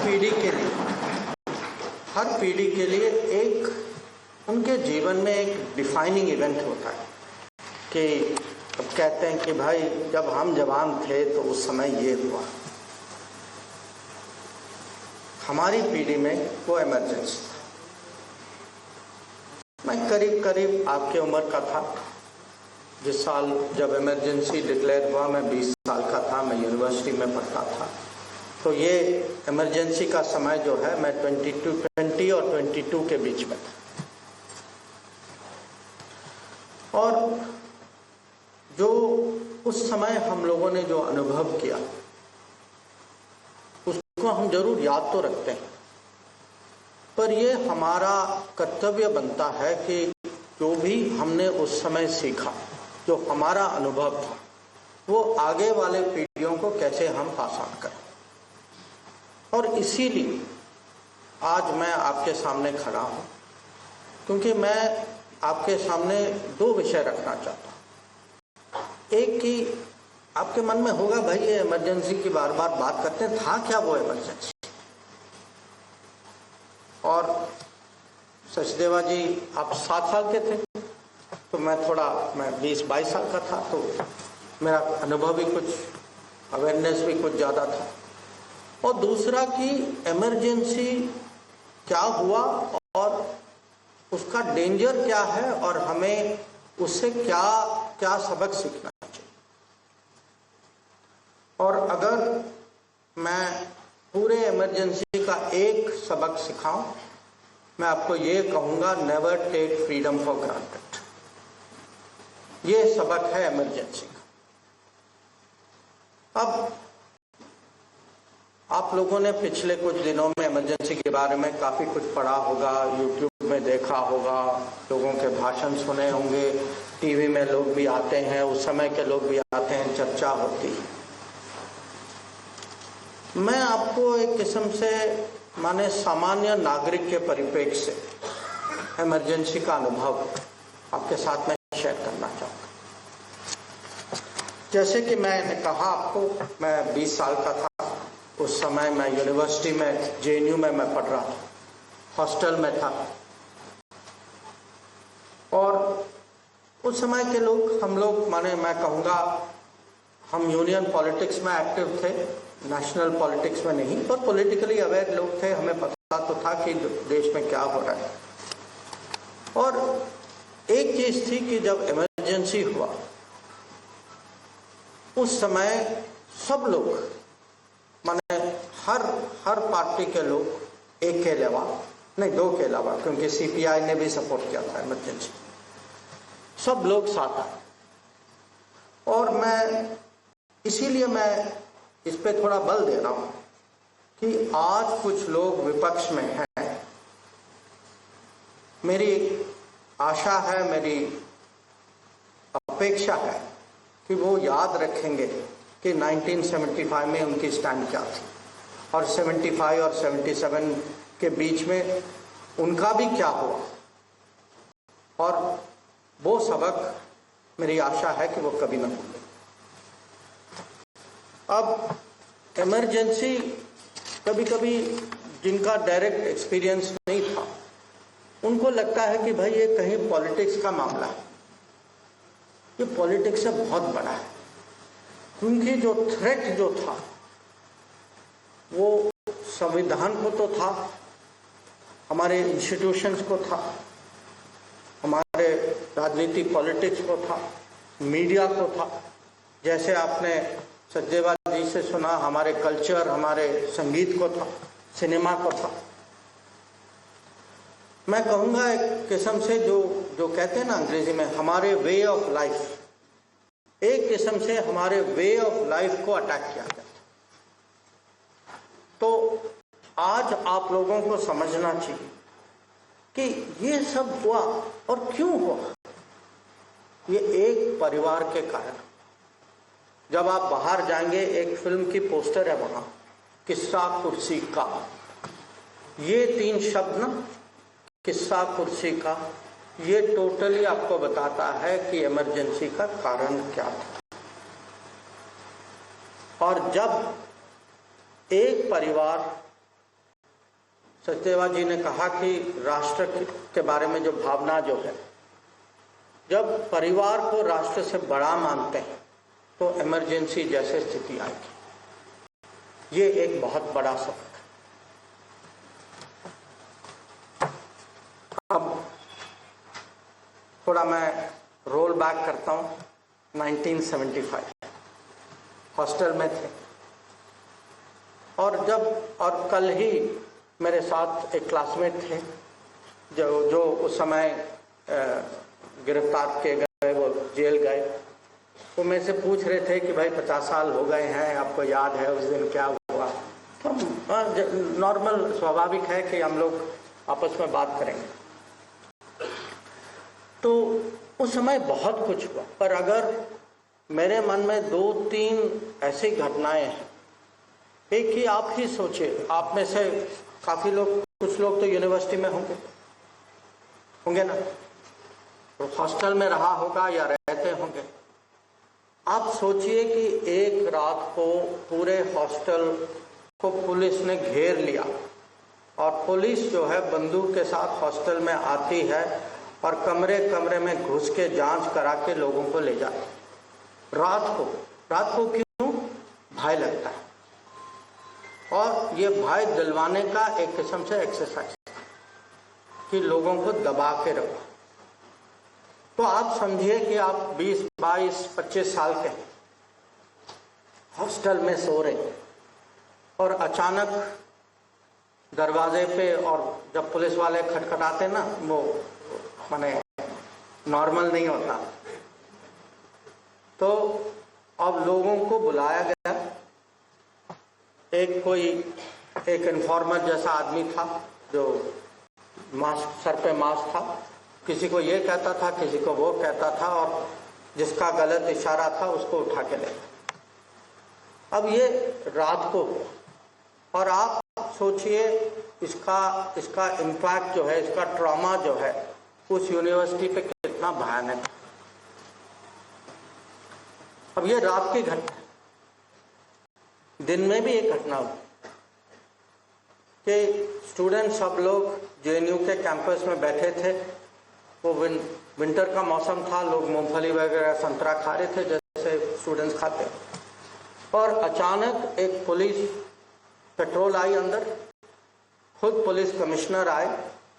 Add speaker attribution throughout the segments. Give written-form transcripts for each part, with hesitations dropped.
Speaker 1: पीढ़ी के लिए एक उनके जीवन में एक डिफाइनिंग इवेंट होता है कि अब कहते हैं कि भाई जब हम जवान थे तो उस समय ये हुआ। हमारी पीढ़ी में वो इमरजेंसी था। मैं करीब करीब आपके उम्र का था जिस साल जब इमरजेंसी डिक्लेयर हुआ। मैं 20 साल का था, मैं यूनिवर्सिटी में पढ़ता था। तो ये इमरजेंसी का समय जो है मैं 20 और 22 के बीच में था। और जो उस समय हम लोगों ने जो अनुभव किया उसको हम जरूर याद तो रखते हैं, पर ये हमारा कर्तव्य बनता है कि जो भी हमने उस समय सीखा, जो हमारा अनुभव था, वो आगे वाले पीढ़ियों को कैसे हम पास ऑन करें। और इसीलिए आज मैं आपके सामने खड़ा हूँ, क्योंकि मैं आपके सामने दो विषय रखना चाहता हूँ। एक कि आपके मन में होगा भाई ये इमरजेंसी की बार बार बात करते हैं, था क्या वो इमरजेंसी। और सचदेवा जी आप 7 साल के थे, तो मैं 20-22 साल का था, तो मेरा अनुभव भी कुछ, अवेयरनेस भी कुछ ज़्यादा था। और दूसरा कि इमरजेंसी क्या हुआ और उसका डेंजर क्या है और हमें उससे क्या क्या सबक सीखना चाहिए। और अगर मैं पूरे इमरजेंसी का एक सबक सिखाऊं, मैं आपको ये कहूँगा, never take freedom for granted. ये सबक है इमरजेंसी का। अब आप लोगों ने पिछले कुछ दिनों में इमरजेंसी के बारे में काफ़ी कुछ पढ़ा होगा, यूट्यूब में देखा होगा, लोगों के भाषण सुने होंगे, टीवी में लोग भी आते हैं, उस समय के लोग भी आते हैं, चर्चा होती है। मैं आपको एक किस्म से माने सामान्य नागरिक के परिप्रेक्ष्य से इमरजेंसी का अनुभव आपके साथ में शेयर करना चाहूँगा। जैसे कि मैंने कहा आपको, मैं 20 साल का था उस समय। मैं यूनिवर्सिटी में JNU में मैं पढ़ रहा था, हॉस्टल में था। और उस समय के लोग, हम लोग माने मैं कहूँगा हम यूनियन पॉलिटिक्स में एक्टिव थे, नेशनल पॉलिटिक्स में नहीं, पर पॉलिटिकली अवेयर लोग थे। हमें पता तो था कि देश में क्या हो रहा है। और एक चीज़ थी कि जब इमरजेंसी हुआ उस समय सब लोग माने हर पार्टी के लोग, एक के अलावा नहीं, 2 के अलावा, क्योंकि CPI ने भी सपोर्ट किया था इमरजेंसी, सब लोग साथ आए। और मैं इसीलिए मैं इस पे थोड़ा बल दे रहा हूँ कि आज कुछ लोग विपक्ष में हैं। मेरी आशा है, मेरी अपेक्षा है कि वो याद रखेंगे कि 1975 में उनकी स्टैंड क्या थी और 75 और 77 के बीच में उनका भी क्या हुआ। और वो सबक मेरी आशा है कि वो कभी ना भूलें। अब इमरजेंसी कभी कभी जिनका डायरेक्ट एक्सपीरियंस नहीं था, उनको लगता है कि भाई ये कहीं पॉलिटिक्स का मामला है। ये पॉलिटिक्स से बहुत बड़ा है, क्योंकि जो थ्रेट जो था वो संविधान को तो था, हमारे इंस्टीट्यूशंस को था, हमारे राजनीति पॉलिटिक्स को था, मीडिया को था। जैसे आपने सचदेवा जी से सुना, हमारे कल्चर, हमारे संगीत को था, सिनेमा को था। मैं कहूँगा एक किस्म से जो कहते हैं ना अंग्रेजी में, हमारे वे ऑफ लाइफ, एक किस्म से हमारे वे ऑफ लाइफ को अटैक किया गया। तो आज आप लोगों को समझना चाहिए कि ये सब हुआ और क्यों हुआ। ये एक परिवार के कारण। जब आप बाहर जाएंगे, एक फिल्म की पोस्टर है वहाँ, किस्सा कुर्सी का, ये 3 शब्द ना, किस्सा कुर्सी का, ये टोटली आपको बताता है कि इमरजेंसी का कारण क्या था। और जब एक परिवार सचदेवा जी ने कहा कि राष्ट्र के बारे में जो भावना जो है, जब परिवार को राष्ट्र से बड़ा मानते हैं तो इमरजेंसी जैसे स्थिति आएगी। ये एक बहुत बड़ा सबक है। अब थोड़ा मैं रोल बैक करता हूँ। 1975 हॉस्टल में थे और कल ही मेरे साथ एक क्लासमेट थे जो उस समय गिरफ्तार किए गए, वो जेल गए। वो मेरे से पूछ रहे थे कि भाई 50 साल हो गए हैं, आपको याद है उस दिन क्या हुआ? तो नॉर्मल स्वाभाविक है कि हम लोग आपस में बात करेंगे। तो उस समय बहुत कुछ हुआ, पर अगर मेरे मन में 2-3 ऐसी घटनाएं हैं। एक ही आप ही सोचिए, आप में से काफ़ी लोग, कुछ लोग तो यूनिवर्सिटी में होंगे ना, तो हॉस्टल में रहा होगा या रहते होंगे। आप सोचिए कि एक रात को पूरे हॉस्टल को पुलिस ने घेर लिया और पुलिस जो है बंदूक के साथ हॉस्टल में आती है और कमरे कमरे में घुस के जांच करा के लोगों को ले जाती। रात को क्यों? भय लगता है, और ये भय दिलवाने का एक किस्म से एक्सरसाइज कि लोगों को दबा के रखो। तो आप समझिए कि आप 20, 22, 25 साल के हॉस्टल में सो रहे और अचानक दरवाजे पे, और जब पुलिस वाले खटखटाते ना, वो माने नॉर्मल नहीं होता। तो अब लोगों को बुलाया गया। एक इन्फॉर्मर जैसा आदमी था जो मास्क, सर पे मास्क था, किसी को ये कहता था, किसी को वो कहता था, और जिसका गलत इशारा था उसको उठा के ले गया। अब ये रात को, और आप सोचिए इसका इम्पैक्ट जो है, इसका ट्रॉमा जो है उस यूनिवर्सिटी पे कितना भयानक है। अब ये रात की घटना, दिन में भी एक घटना हुई कि स्टूडेंट सब लोग जेएनयू के कैंपस में बैठे थे। वो विंटर का मौसम था, लोग मूंगफली वगैरह संतरा खा रहे थे जैसे स्टूडेंट्स खाते। और अचानक एक पुलिस पेट्रोल आई अंदर, खुद पुलिस कमिश्नर आए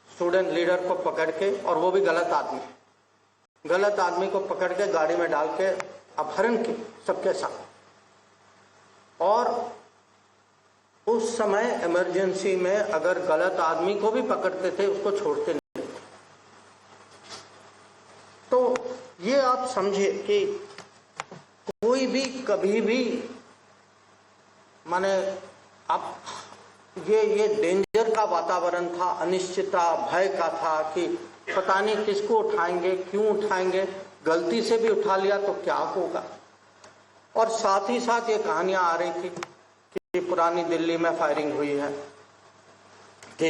Speaker 1: स्टूडेंट लीडर को पकड़ के, और वो भी गलत आदमी को पकड़ के गाड़ी में डाल के अपहरण की सबके साथ। और उस समय इमरजेंसी में अगर गलत आदमी को भी पकड़ते थे उसको छोड़ते नहीं थे। तो ये आप समझिए कि कोई भी कभी भी, माने आप ये डेंजर का वातावरण था, अनिश्चितता, भय का था कि पता नहीं किसको उठाएंगे, क्यों उठाएंगे, गलती से भी उठा लिया तो क्या होगा। और साथ ही साथ ये कहानियां आ रही थी कि पुरानी दिल्ली में फायरिंग हुई है, कि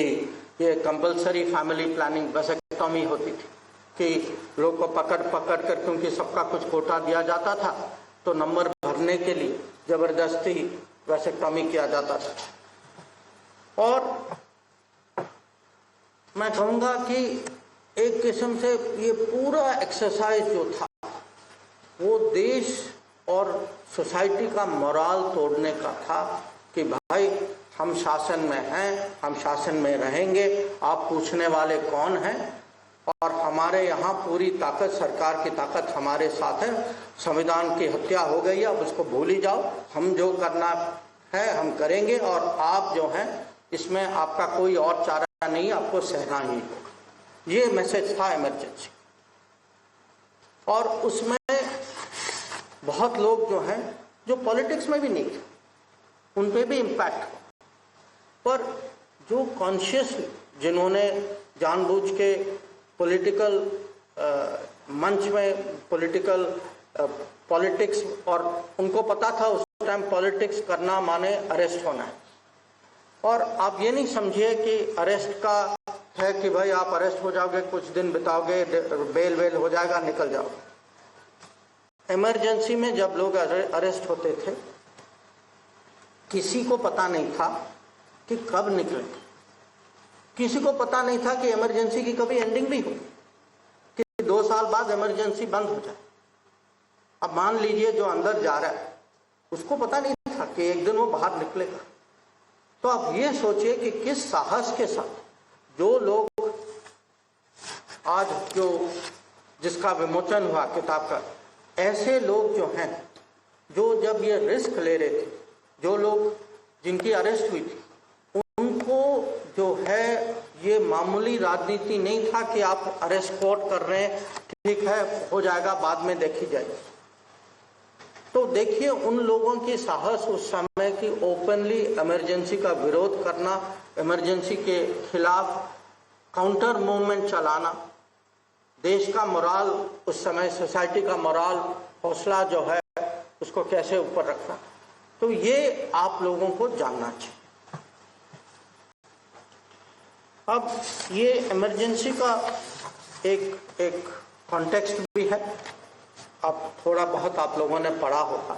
Speaker 1: ये कंपलसरी फैमिली प्लानिंग वैसेक्टॉमी होती थी कि लोग को पकड़ कर, क्योंकि सबका कुछ कोटा दिया जाता था, तो नंबर भरने के लिए जबरदस्ती वैसेक्टॉमी किया जाता था। और मैं कहूँगा कि एक किस्म से ये पूरा एक्सरसाइज जो था वो देश और सोसाइटी का मोराल तोड़ने का था कि भाई हम शासन में हैं, हम शासन में रहेंगे, आप पूछने वाले कौन हैं, और हमारे यहाँ पूरी ताकत, सरकार की ताकत हमारे साथ है। संविधान की हत्या हो गई है, अब उसको भूल ही जाओ, हम जो करना है हम करेंगे, और आप जो हैं इसमें आपका कोई और चारा नहीं, आपको सहना ही होगा। ये मैसेज था इमरजेंसी। और उसमें बहुत लोग जो हैं जो पॉलिटिक्स में भी नहीं थे, उन पे भी इम्पैक्ट हुआ। पर जो कॉन्शियस, जिन्होंने जानबूझ के पॉलिटिकल मंच में पॉलिटिक्स, और उनको पता था उस टाइम पॉलिटिक्स करना माने अरेस्ट होना है। और आप ये नहीं समझिए कि अरेस्ट का है कि भाई आप अरेस्ट हो जाओगे, कुछ दिन बिताओगे, बेल हो जाएगा, निकल जाओगे। इमरजेंसी में जब लोग अरेस्ट होते थे, किसी को पता नहीं था कि कब निकलेंगे, किसी को पता नहीं था कि इमरजेंसी की कभी एंडिंग भी हो, कि 2 साल बाद इमरजेंसी बंद हो जाए। अब मान लीजिए जो अंदर जा रहा है उसको पता नहीं था कि एक दिन वो बाहर निकलेगा। तो आप ये सोचिए कि किस साहस के साथ जो लोग आज जिसका विमोचन हुआ किताब का, ऐसे लोग जो हैं, जो जब ये रिस्क ले रहे थे, जो लोग जिनकी अरेस्ट हुई थी, उनको जो है ये मामूली राजनीति नहीं था कि आप अरेस्ट कोर्ट कर रहे हैं, ठीक है हो जाएगा बाद में देखी जाएगी। तो देखिए उन लोगों की साहस उस समय की ओपनली इमरजेंसी का विरोध करना, इमरजेंसी के खिलाफ काउंटर मूवमेंट चलाना, देश का मोराल उस समय, सोसाइटी का मोराल, हौसला जो है उसको कैसे ऊपर रखना, तो ये आप लोगों को जानना चाहिए। अब ये इमरजेंसी का एक कॉन्टेक्स्ट भी है, अब थोड़ा बहुत आप लोगों ने पढ़ा होगा।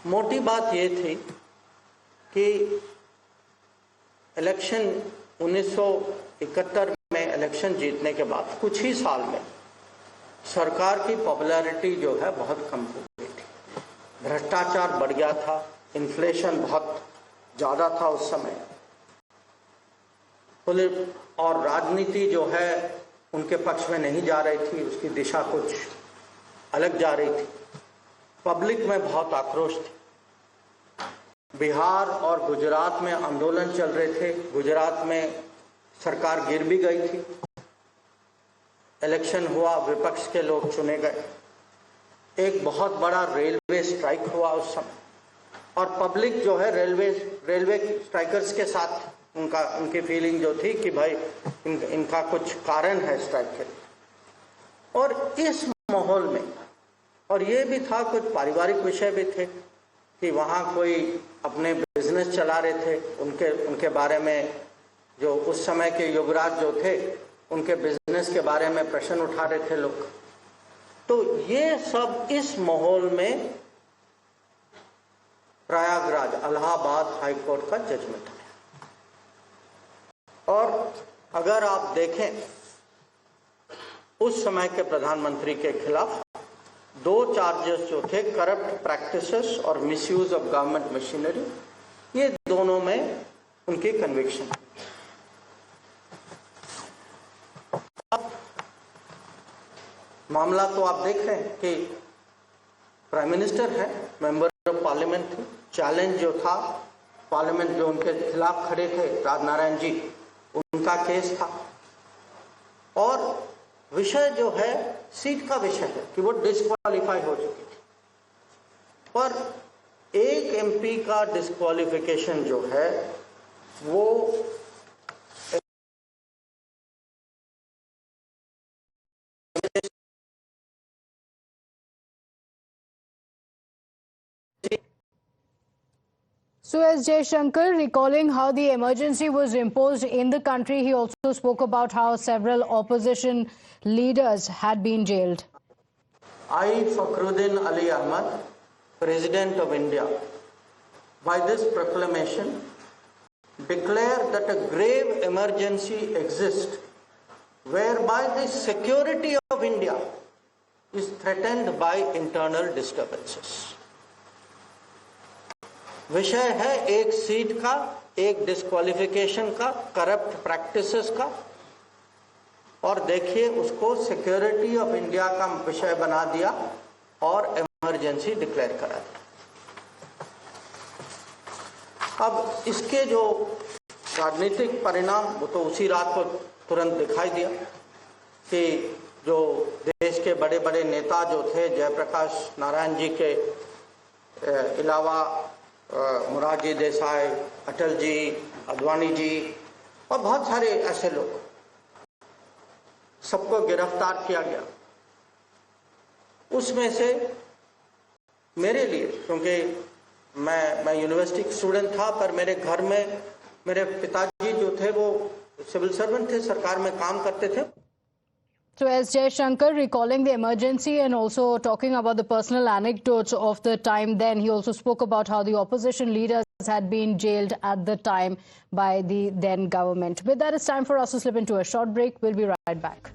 Speaker 1: मोटी बात ये थी कि इलेक्शन 1971 में इलेक्शन जीतने के बाद कुछ ही साल में सरकार की पॉपुलैरिटी जो है बहुत कम हो गई थी। भ्रष्टाचार बढ़ गया था, इन्फ्लेशन बहुत ज़्यादा था उस समय, और राजनीति जो है उनके पक्ष में नहीं जा रही थी, उसकी दिशा कुछ अलग जा रही थी। पब्लिक में बहुत आक्रोश थी। बिहार और गुजरात में आंदोलन चल रहे थे, गुजरात में सरकार गिर भी गई थी। इलेक्शन हुआ, विपक्ष के लोग चुने गए, एक बहुत बड़ा रेलवे स्ट्राइक हुआ उस समय, और पब्लिक जो है रेलवे स्ट्राइकर्स के साथ उनकी फीलिंग जो थी कि भाई इनका कुछ कारण है स्ट्राइक के लिए। और इस माहौल में, और ये भी था कुछ पारिवारिक विषय भी थे कि वहाँ कोई अपने बिजनेस चला रहे थे, उनके बारे में जो उस समय के युवराज जो थे उनके बिजनेस के बारे में प्रश्न उठा रहे थे लोग। तो ये सब इस माहौल में प्रयागराज इलाहाबाद हाई कोर्ट का जजमेंट है। और अगर आप देखें उस समय के प्रधानमंत्री के खिलाफ 2 चार्जेस जो थे, करप्ट प्रैक्टिसेस और मिसयूज ऑफ गवर्नमेंट मशीनरी, ये दोनों में उनकी कन्विक्शन। मामला तो आप देख रहे हैं कि प्राइम मिनिस्टर है, मेंबर ऑफ पार्लियामेंट थे, चैलेंज जो था पार्लियामेंट जो उनके खिलाफ खड़े थे राजनारायण जी, उनका केस था। और विषय जो है सीट का विषय है कि वो डिस्क्वालीफाई हो चुकी थी, पर एक एमपी का डिस्क्वालिफिकेशन जो है वो
Speaker 2: So as Jaishankar, recalling how the emergency was imposed in the country, he also spoke about how several opposition leaders had been jailed.
Speaker 1: I, Fakhruddin Ali Ahmad, President of India, by this proclamation, declare that a grave emergency exists whereby the security of India is threatened by internal disturbances. विषय है एक seat का, एक disqualification का, corrupt practices का, और देखिए उसको सिक्योरिटी ऑफ इंडिया का विषय बना दिया और इमरजेंसी डिक्लेयर करा दिया। अब इसके जो राजनीतिक परिणाम वो तो उसी रात को तुरंत दिखाई दिया कि जो देश के बड़े बड़े नेता जो थे, जयप्रकाश नारायण जी के अलावा मोरारजी देसाई, अटल जी, आडवाणी जी और बहुत सारे ऐसे लोग, सबको गिरफ्तार किया गया। उसमें से मेरे लिए, क्योंकि मैं यूनिवर्सिटी स्टूडेंट था, पर मेरे घर में मेरे पिताजी जो थे वो सिविल सर्वेंट थे, सरकार में काम करते थे।
Speaker 2: So as Jaishankar recalling the emergency and also talking about the personal anecdotes of the time then, he also spoke about how the opposition leaders had been jailed at the time by the then government. With that, it's time for us to slip into a short break. We'll be right back.